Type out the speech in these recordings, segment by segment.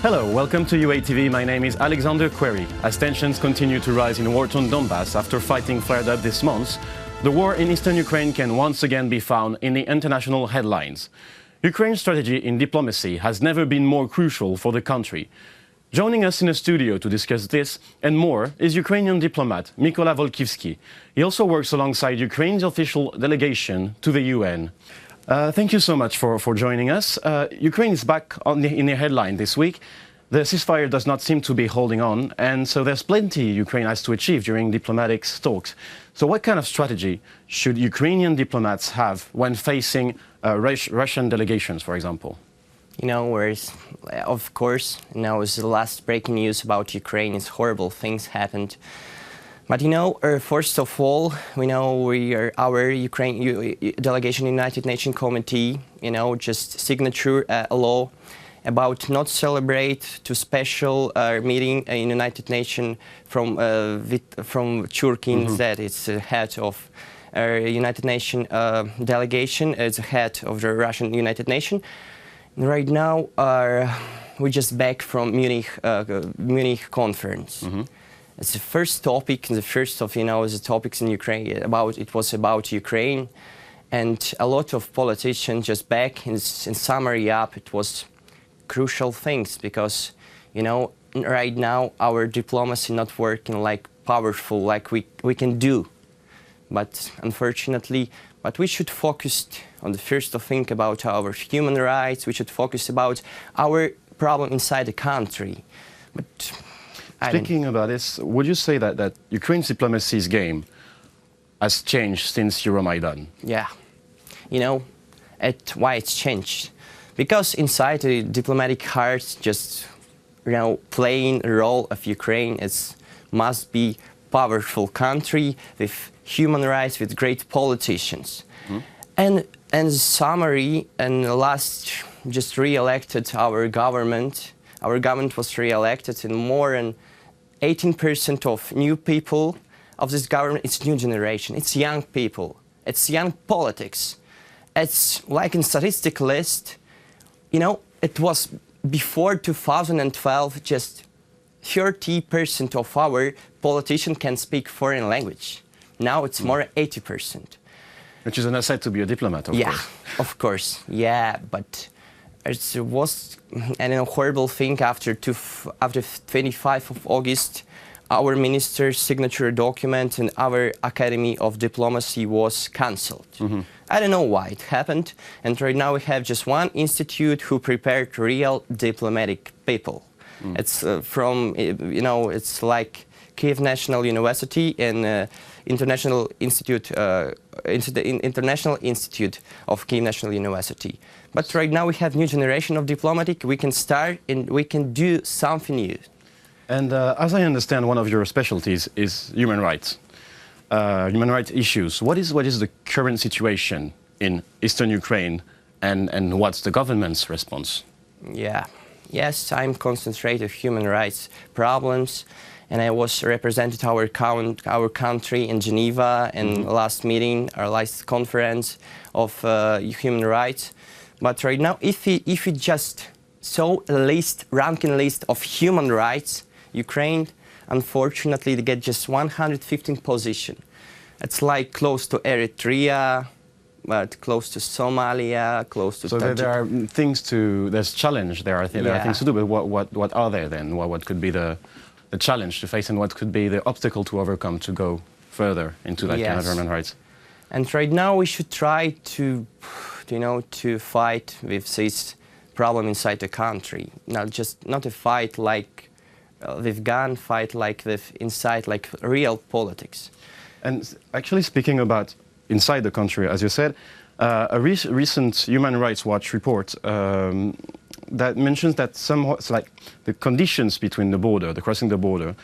Hello, welcome to UATV. My name is Alexander Query. As tensions continue to rise in war-torn Donbas after fighting flared up this month, the war in eastern Ukraine can once again be found in the international headlines. Ukraine's strategy in diplomacy has never been more crucial for the country. Joining us in the studio to discuss this and more is Ukrainian diplomat Mykola Volkivskyi. He also works alongside Ukraine's official delegation to the UN. Thank you so much for joining us. Ukraine is back in the headline this week. The ceasefire does not seem to be holding on, and so there's plenty Ukraine has to achieve during diplomatic talks. So what kind of strategy should Ukrainian diplomats have when facing Russian delegations, for example? Of course, it's the last breaking news about Ukraine. It's horrible things happened. But first of all, our Ukraine delegation in United Nations Committee, just signature a law about not celebrate to special meeting in United Nations from Churkin, that is the head of United Nations delegation, is the head of the Russian United Nations. Right now, we're just back from Munich conference. Mm-hmm. It's the first topic, the first of the topics in Ukraine. It was about Ukraine, and a lot of politicians just back in summary up. It was crucial things because right now our diplomacy not working like powerful like we can do, but unfortunately, we should focus on the first to think about our human rights. We should focus about our problem inside the country, but. Speaking about this, would you say that Ukraine's diplomacy's game has changed since Euromaidan? Yeah. Why it's changed? Because inside the diplomatic heart, just, playing a role of Ukraine, it must be powerful country with human rights, with great politicians. Mm-hmm. And the summary, and last just re-elected our government was re-elected, and more than 18% of new people of this government, it's new generation, it's young people, it's young politics. It's like in statistic list, it was before 2012, just 30% of our politicians can speak foreign language. Now it's more than 80%. Which is an asset to be a diplomat, of course. Yeah, of course, yeah, but it was a horrible thing after 25 of August, our minister's signature document and our Academy of Diplomacy was cancelled. Mm-hmm. I don't know why it happened, and right now we have just one institute who prepared real diplomatic people. Mm. It's it's like Kiev National University and International Institute of Kiev National University. But right now we have new generation of diplomatic. We can start and we can do something new. And as I understand, one of your specialties is human rights issues. What is the current situation in eastern Ukraine, and what's the government's response? Yeah, yes, I'm concentrated human rights problems, and I was represented our country in Geneva in last meeting, our last conference of human rights. But right now, if we just saw a ranking list of human rights, Ukraine, unfortunately, they get just 115th position. It's like close to Eritrea, but close to Somalia, close to. So there's challenge. There are things to do. But what are there then? What could be the challenge to face, and what could be the obstacle to overcome to go further into that kind of human rights? And right now we should try to fight with this problem inside the country. Not a fight like with gun, fight like with inside, like real politics. And actually speaking about inside the country, as you said, a recent Human Rights Watch report that mentions that like the conditions between the crossing the border,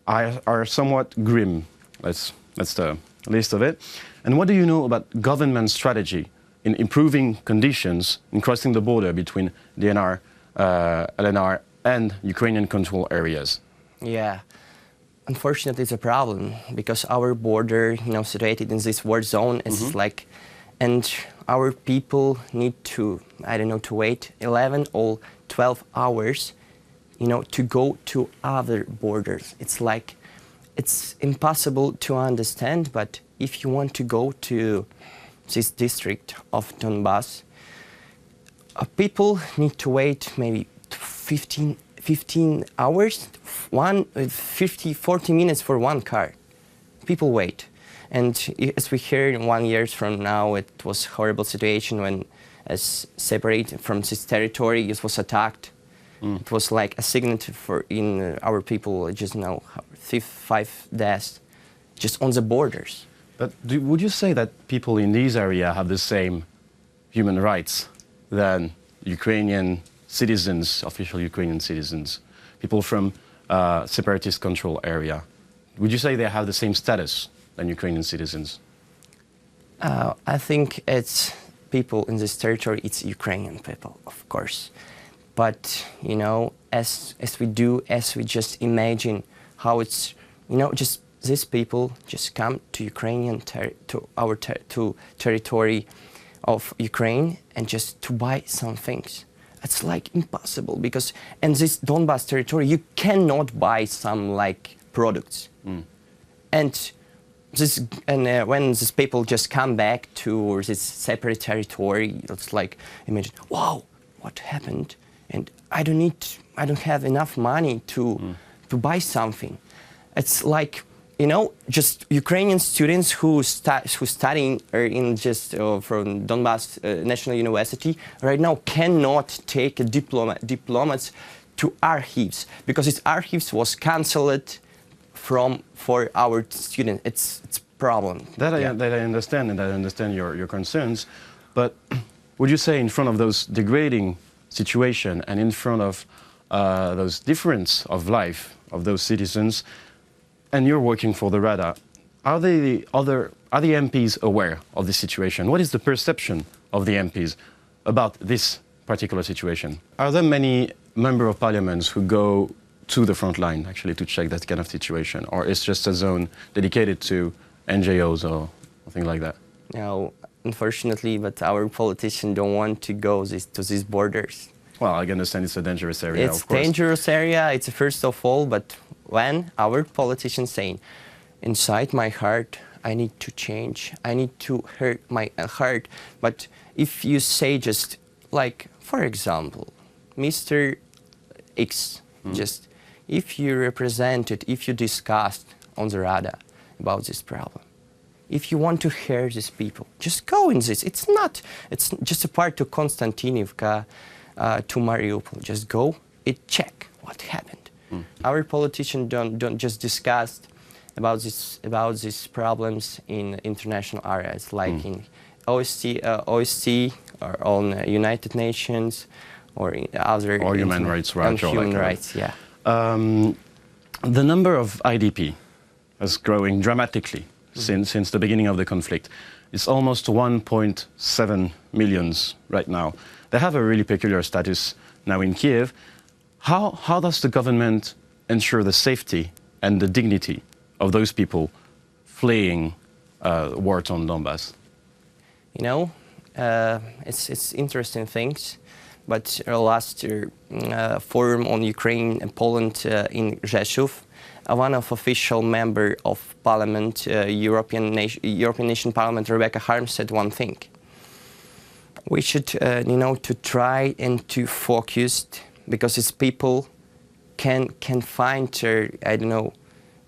are somewhat grim. That's the list of it. And what do you know about government strategy in improving conditions in crossing the border between DNR, LNR, and Ukrainian control areas? Yeah, unfortunately, it's a problem because our border, situated in this war zone, is and our people need to, to wait 11 or 12 hours to go to other borders. It's like, it's impossible to understand, but if you want to go to this district of Donbas, people need to wait maybe 15 hours, 40 minutes for one car. People wait. And as we heard 1 year from now, it was a horrible situation when, as separated from this territory, it was attacked. It was like a signature for our people, just now, 5 deaths, just on the borders. But would you say that people in these areas have the same human rights than Ukrainian citizens, official Ukrainian citizens, people from separatist control area? Would you say they have the same status than Ukrainian citizens? I think it's people in this territory, it's Ukrainian people, of course. But, as we just imagine how it's, just these people just come to Ukrainian, to territory of Ukraine and just to buy some things. It's like impossible because in this Donbas territory, you cannot buy some like products. And when these people just come back to this separate territory, it's like, imagine, wow, what happened? And I don't have enough money to buy something. It's like, just Ukrainian students who studying in just from Donbas National University right now cannot take a diplomats to archives because its archives was cancelled for our students. It's problem. That I understand, and I understand your concerns. But would you say in front of those degrading situation and in front of those difference of life of those citizens, and you're working for the Rada, are the MPs aware of this situation? What is the perception of the MPs about this particular situation? Are there many members of parliaments who go to the front line actually to check that kind of situation, or it's just a zone dedicated to NGOs or something like that? No, unfortunately, but our politicians don't want to go to these borders. Well, I understand it's a dangerous area, It's of course. dangerous area, it's first of all, but when our politicians saying, inside my heart, I need to change, I need to hurt my heart, but if you say just like, for example, Mr. X, just if you represented, if you discussed on the Rada about this problem, if you want to hear these people, just go in this. It's just a part to Konstantinivka, to Mariupol. Just go and check what happened. Our politicians don't just discuss about these problems in international areas like in OSCE or on United Nations or in other or human rights watch. Human rights, yeah. The number of IDP is growing dramatically since the beginning of the conflict. It's almost 1.7 million right now. They have a really peculiar status now in Kiev. How does the government ensure the safety and the dignity of those people fleeing war-torn Donbas? It's interesting things. But last forum on Ukraine and Poland in Rzeszów, one of official member of Parliament, European Nation Parliament, Rebecca Harms, said one thing. We should, to try and to focus because its people can find,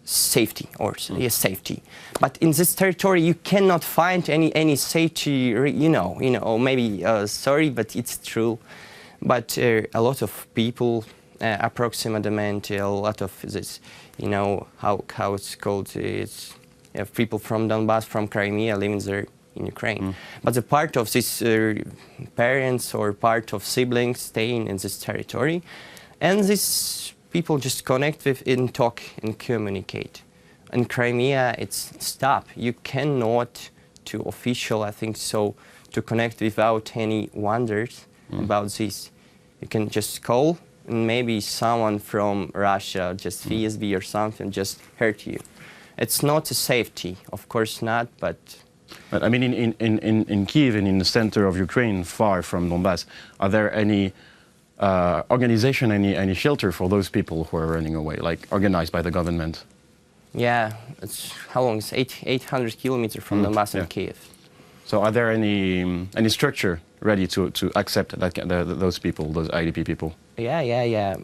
safety or safety. But in this territory, you cannot find any safety. Maybe sorry, but it's true. But a lot of people, approximately a lot of this, how it's called, it's people from Donbas, from Crimea living there in Ukraine. But the part of these parents or part of siblings staying in this territory, and these people just connect with and talk and communicate. In Crimea, it's stop. You cannot to official, I think so, to connect without any wonders about this. You can just call and maybe someone from Russia, just VSB or something, just hurt you. It's not a safety, of course not, but... But I mean, in Kiev and in the center of Ukraine, far from Donbas, are there any organization, any shelter for those people who are running away, like organized by the government? Yeah, it's how long? It's 800 kilometers from Donbas and Kiev. So are there any structure ready to accept those people, those IDP people? Yeah.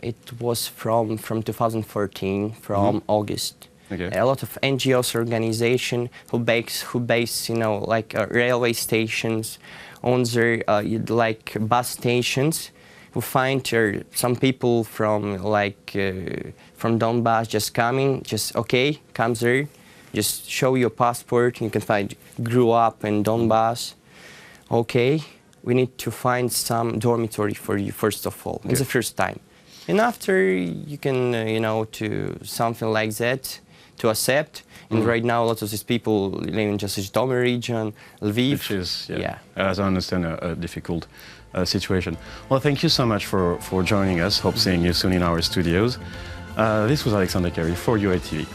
It was from 2014, from August. Okay. A lot of NGOs organization who base like railway stations, on their like bus stations, who find some people from from Donbas just coming, comes there, just show your passport. You can find grew up in Donbas. Okay, we need to find some dormitory for you first of all. Okay. It's the first time, and after you can to something like that to accept. And right now, a lot of these people live in just Zhytomyr region, Lviv. Which is, as I understand, a difficult situation. Well, thank you so much for joining us. Hope seeing you soon in our studios. This was Alexander Kerry for UATV.